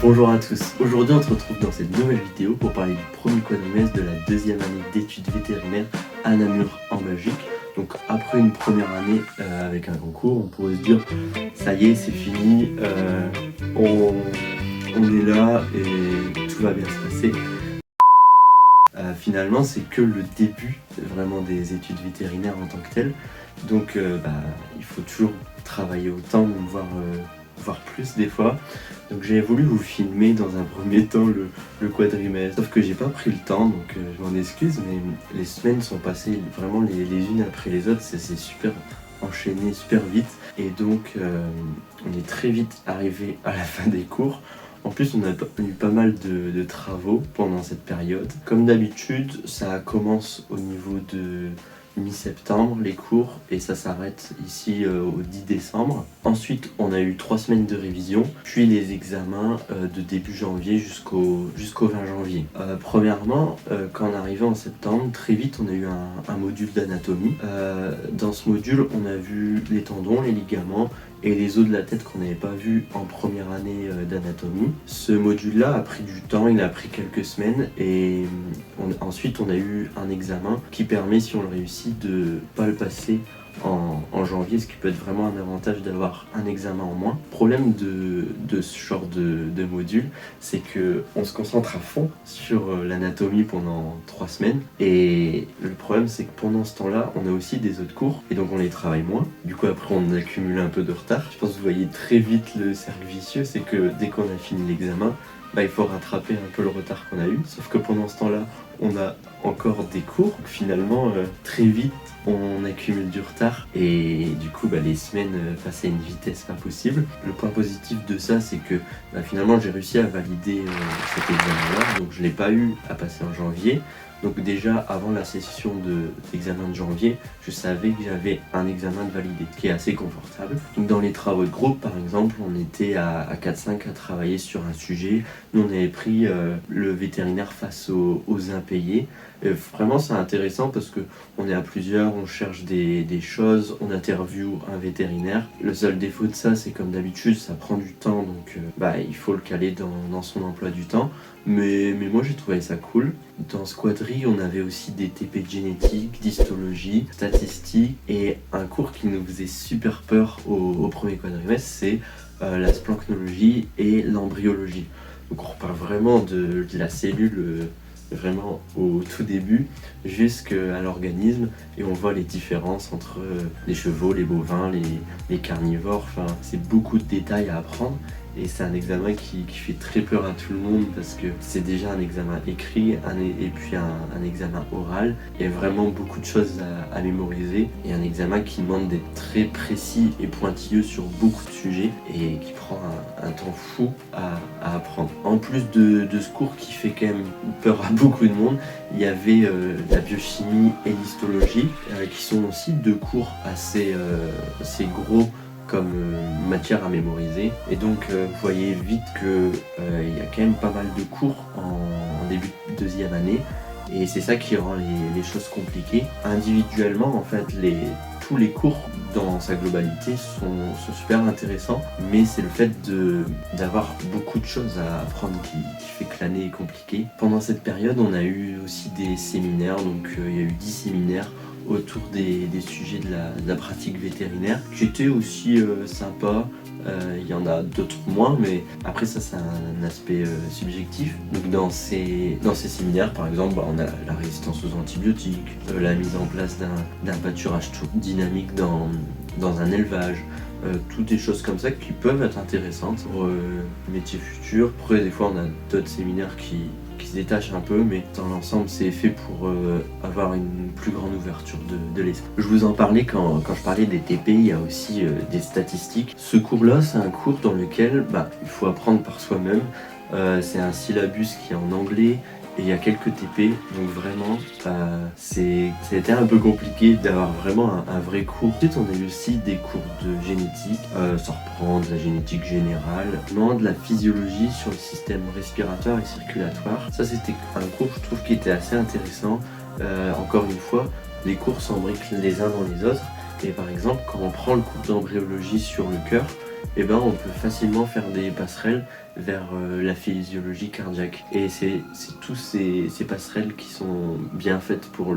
Bonjour à tous, aujourd'hui on se retrouve dans cette nouvelle vidéo pour parler du premier quadrimestre de la deuxième année d'études vétérinaires à Namur en Belgique. Donc après une première année avec un concours, on pourrait se dire ça y est c'est fini, on est là et tout va bien se passer. Finalement c'est que le début vraiment des études vétérinaires en tant que telles, donc il faut toujours travailler autant, voire plus des fois. Donc j'ai voulu vous filmer dans un premier temps le quadrimestre, sauf que j'ai pas pris le temps, donc je m'en excuse, mais les semaines sont passées vraiment les unes après les autres, c'est super enchaîné, super vite, et donc on est très vite arrivé à la fin des cours. En plus, on a eu pas mal de travaux pendant cette période. Comme d'habitude, ça commence au niveau de mi-septembre, les cours, et ça s'arrête ici au 10 décembre. Ensuite, on a eu 3 semaines de révision, puis les examens de début janvier jusqu'au 20 janvier. Premièrement, quand on arrivait en septembre, très vite, on a eu un module d'anatomie. Dans ce module, on a vu les tendons, les ligaments, et les os de la tête qu'on n'avait pas vu en première année d'anatomie. Ce module-là a pris du temps, il a pris quelques semaines, et ensuite on a eu un examen qui permet, si on le réussit, de ne pas le passer en janvier, ce qui peut être vraiment un avantage d'avoir un examen en moins. Le problème de ce genre de module, c'est qu'on se concentre à fond sur l'anatomie pendant 3 semaines, et le problème c'est que pendant ce temps-là, on a aussi des autres cours, et donc on les travaille moins. Du coup après on accumule un peu de retard. Je pense que vous voyez très vite le cercle vicieux, c'est que dès qu'on a fini l'examen, il faut rattraper un peu le retard qu'on a eu, sauf que pendant ce temps-là, on a encore des cours. Donc finalement, très vite, on accumule du retard et du coup, les semaines passent à une vitesse pas possible. Le point positif de ça, c'est que finalement, j'ai réussi à valider cet examen-là, donc je ne l'ai pas eu à passer en janvier. Donc déjà, avant la session d'examen de janvier, je savais que j'avais un examen de validé, qui est assez confortable. Donc dans les travaux de groupe, par exemple, on était à 4-5 à travailler sur un sujet. Nous, on avait pris le vétérinaire face aux impayés. Et vraiment, c'est intéressant parce qu'on est à plusieurs, on cherche des choses, on interviewe un vétérinaire. Le seul défaut de ça, c'est comme d'habitude, ça prend du temps, donc il faut le caler dans son emploi du temps. Mais moi, j'ai trouvé ça cool. Dans ce quadri, on avait aussi des TP de génétique, d'histologie, statistiques, et un cours qui nous faisait super peur au premier quadrimestre, c'est la splancnologie et l'embryologie. Donc on reparle vraiment de la cellule vraiment au tout début jusqu'à l'organisme, et on voit les différences entre les chevaux, les bovins, les carnivores. Enfin, c'est beaucoup de détails à apprendre. Et c'est un examen qui fait très peur à tout le monde parce que c'est déjà un examen écrit et puis un examen oral. Il y a vraiment beaucoup de choses à mémoriser, et un examen qui demande d'être très précis et pointilleux sur beaucoup de sujets et qui prend un temps fou à apprendre. En plus de ce cours qui fait quand même peur à beaucoup de monde, il y avait la biochimie et l'histologie qui sont aussi 2 cours assez gros comme matière à mémoriser, et donc vous voyez vite que il y a quand même pas mal de cours en début de deuxième année, et c'est ça qui rend les choses compliquées. Individuellement, en fait, tous les cours dans sa globalité sont super intéressants, mais c'est le fait d'avoir beaucoup de choses à apprendre qui fait que l'année est compliquée. Pendant cette période, on a eu aussi des séminaires, donc il y a eu 10 séminaires autour des sujets de la pratique vétérinaire, qui étaient aussi sympas. Il y en a d'autres moins, mais après ça c'est un aspect subjectif. Donc dans ces séminaires, par exemple, on a la résistance aux antibiotiques, la mise en place d'un pâturage dynamique dans un élevage, toutes des choses comme ça qui peuvent être intéressantes pour le métier futur. Après, des fois on a d'autres séminaires qui se détachent un peu, mais dans l'ensemble c'est fait pour avoir une plus grande ouverture de l'esprit. Je vous en parlais quand je parlais des TP, il y a aussi des statistiques. Ce cours-là, c'est un cours dans lequel il faut apprendre par soi-même. C'est un syllabus qui est en anglais, et il y a quelques TP, donc vraiment c'était un peu compliqué d'avoir vraiment un vrai cours. Ensuite on a eu aussi des cours de génétique, sans reprendre la génétique générale, non, de la physiologie sur le système respiratoire et circulatoire. Ça c'était un cours, je trouve, qui était assez intéressant. Encore une fois, les cours s'embriquent les uns dans les autres, et par exemple quand on prend le cours d'embryologie sur le cœur, eh ben, on peut facilement faire des passerelles vers la physiologie cardiaque. Et c'est tous ces passerelles qui sont bien faites pour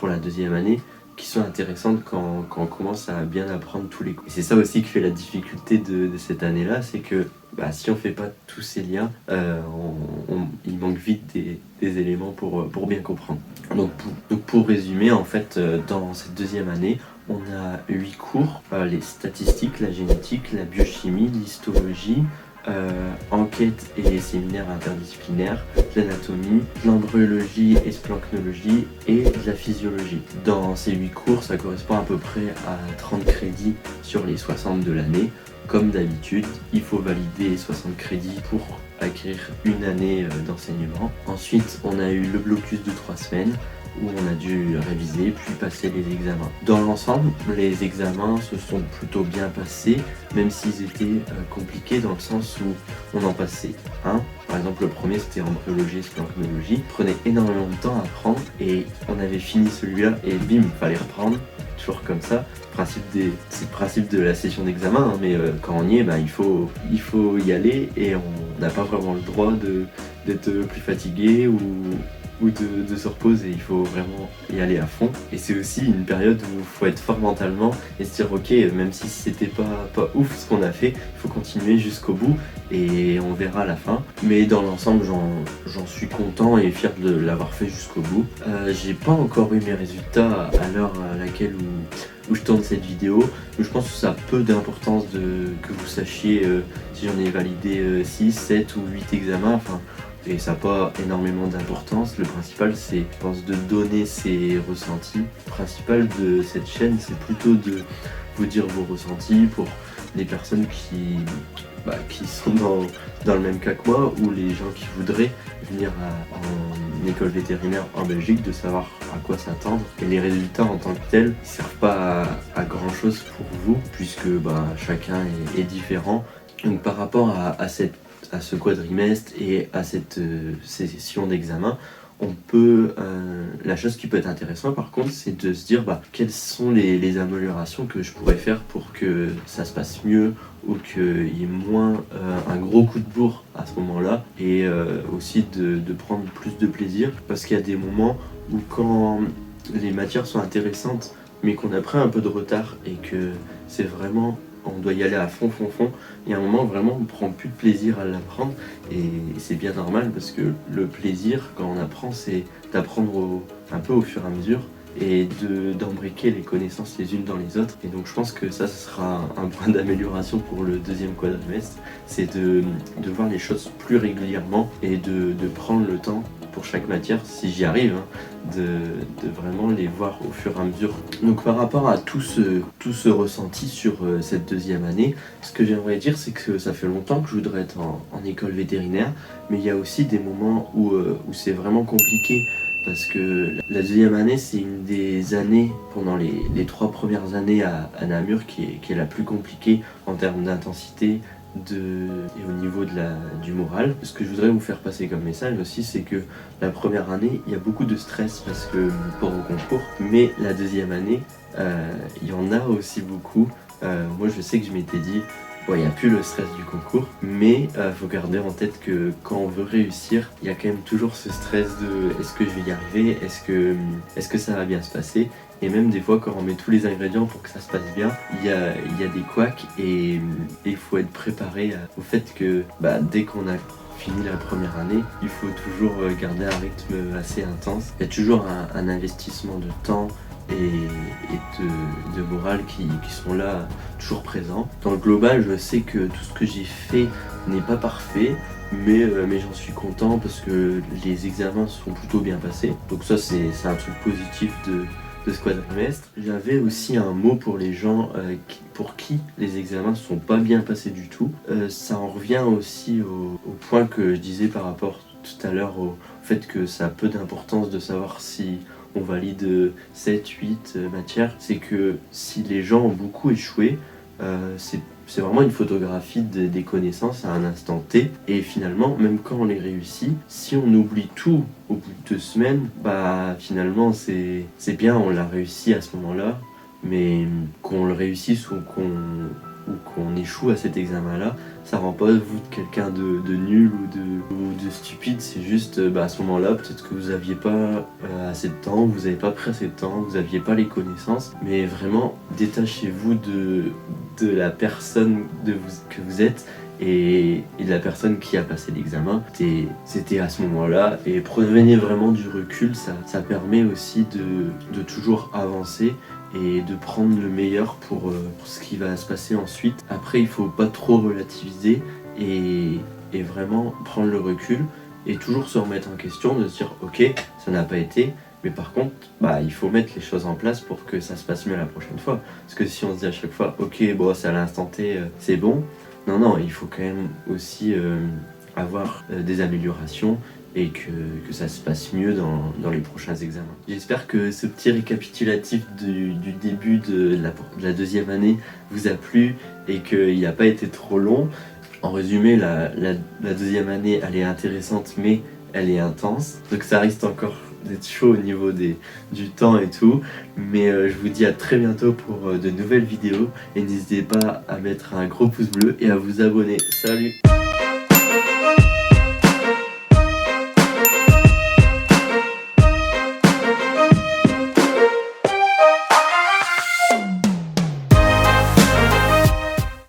la deuxième année, qui sont intéressantes quand on commence à bien apprendre tous les cours. Et c'est ça aussi qui fait la difficulté de cette année-là, c'est que si on ne fait pas tous ces liens, il manque vite des éléments pour bien comprendre. Donc pour résumer, en fait, dans cette deuxième année, on a 8 cours, les statistiques, la génétique, la biochimie, l'histologie, enquête et séminaires interdisciplinaires, l'anatomie, l'embryologie et splancnologie et la physiologie. Dans ces 8 cours, ça correspond à peu près à 30 crédits sur les 60 de l'année. Comme d'habitude, il faut valider 60 crédits pour acquérir une année d'enseignement. Ensuite, on a eu le blocus de 3 semaines où on a dû réviser puis passer les examens. Dans l'ensemble, les examens se sont plutôt bien passés, même s'ils étaient compliqués dans le sens où on en passait un. Par exemple, le premier c'était embryologie et splancnologie. Prenait énormément de temps à apprendre et on avait fini celui-là et bim, fallait reprendre. Toujours comme ça. C'est le principe de la session d'examen, hein, mais quand on y est, il faut y aller et on n'a pas vraiment le droit d'être plus fatigué ou de se reposer. Il faut vraiment y aller à fond. Et c'est aussi une période où il faut être fort mentalement et se dire ok, même si c'était pas ouf ce qu'on a fait, il faut continuer jusqu'au bout et on verra à la fin. Mais dans l'ensemble, j'en suis content et fier de l'avoir fait jusqu'au bout. J'ai pas encore eu mes résultats à l'heure à laquelle où je tourne cette vidéo. Donc je pense que ça a peu d'importance que vous sachiez si j'en ai validé 6, 7 ou 8 examens. Et ça n'a pas énormément d'importance. Le principal, c'est, je pense, de donner ses ressentis. Le principal de cette chaîne, c'est plutôt de vous dire vos ressentis pour les personnes qui sont dans le même cas que moi ou les gens qui voudraient venir en école vétérinaire en Belgique, de savoir à quoi s'attendre. Et les résultats en tant que tels ne servent pas à grand chose pour vous puisque chacun est différent. Donc par rapport à ce quadrimestre et à cette session d'examen, la chose qui peut être intéressante par contre, c'est de se dire quelles sont les améliorations que je pourrais faire pour que ça se passe mieux ou qu'il y ait moins un gros coup de bourre à ce moment-là, et aussi de prendre plus de plaisir, parce qu'il y a des moments où quand les matières sont intéressantes mais qu'on a pris un peu de retard et que c'est vraiment on doit y aller à fond, il y a un moment vraiment on ne prend plus de plaisir à l'apprendre, et c'est bien normal parce que le plaisir quand on apprend, c'est d'apprendre un peu au fur et à mesure et d'embriquer les connaissances les unes dans les autres. Et donc je pense que ça sera un point d'amélioration pour le deuxième quadrimestre, c'est de voir les choses plus régulièrement et de prendre le temps pour chaque matière, si j'y arrive, de vraiment les voir au fur et à mesure. Donc par rapport à tout ce ressenti sur cette deuxième année, ce que j'aimerais dire, c'est que ça fait longtemps que je voudrais être en école vétérinaire, mais il y a aussi des moments où c'est vraiment compliqué, parce que la deuxième année, c'est une des années, pendant les 3 premières années à Namur, qui est la plus compliquée en termes d'intensité, et au niveau du moral. Ce que je voudrais vous faire passer comme message aussi, c'est que la première année, il y a beaucoup de stress parce que pour au concours, mais la deuxième année, il y en a aussi beaucoup. Moi, je sais que je m'étais dit, il n'y a plus le stress du concours, mais il faut garder en tête que quand on veut réussir, il y a quand même toujours ce stress de est-ce que je vais y arriver, est-ce que ça va bien se passer. Et même des fois, quand on met tous les ingrédients pour que ça se passe bien, il y a des couacs, et il faut être préparé au fait que dès qu'on a fini la première année, il faut toujours garder un rythme assez intense. Il y a toujours un investissement de temps et de morale qui sont là, toujours présents. Dans le global, je sais que tout ce que j'ai fait n'est pas parfait, mais j'en suis content parce que les examens sont plutôt bien passés. Donc ça, c'est un truc positif de ce quadrimestre. J'avais aussi un mot pour les gens pour qui les examens ne sont pas bien passés du tout. Ça en revient aussi au point que je disais par rapport tout à l'heure au fait que ça a peu d'importance de savoir si on valide 7, 8 matières. C'est que si les gens ont beaucoup échoué, c'est vraiment une photographie des connaissances à un instant T, et finalement, même quand on les réussit, si on oublie tout au bout de 2 semaines, finalement c'est bien, on l'a réussi à ce moment-là, mais qu'on le réussisse ou ou qu'on échoue à cet examen-là, ça rend pas vous quelqu'un de nul ou de stupide, c'est juste à ce moment-là, peut-être que vous aviez pas assez de temps, vous avez pas pris assez de temps, vous aviez pas les connaissances, mais vraiment détachez-vous de la personne que vous êtes et de la personne qui a passé l'examen. C'était à ce moment-là, et prenez vraiment du recul, ça permet aussi de toujours avancer et de prendre le meilleur pour ce qui va se passer ensuite. Après, il faut pas trop relativiser et vraiment prendre le recul et toujours se remettre en question, de se dire ok, ça n'a pas été, mais par contre il faut mettre les choses en place pour que ça se passe mieux la prochaine fois. Parce que si on se dit à chaque fois ok, bon, c'est à l'instant T, c'est bon, non, il faut quand même aussi avoir des améliorations et que ça se passe mieux dans les prochains examens. J'espère que ce petit récapitulatif du début de la deuxième année vous a plu et qu'il n'a pas été trop long. En résumé, la deuxième année, elle est intéressante, mais elle est intense. Donc ça risque encore d'être chaud au niveau du temps et tout. Mais je vous dis à très bientôt pour de nouvelles vidéos. Et n'hésitez pas à mettre un gros pouce bleu et à vous abonner. Salut!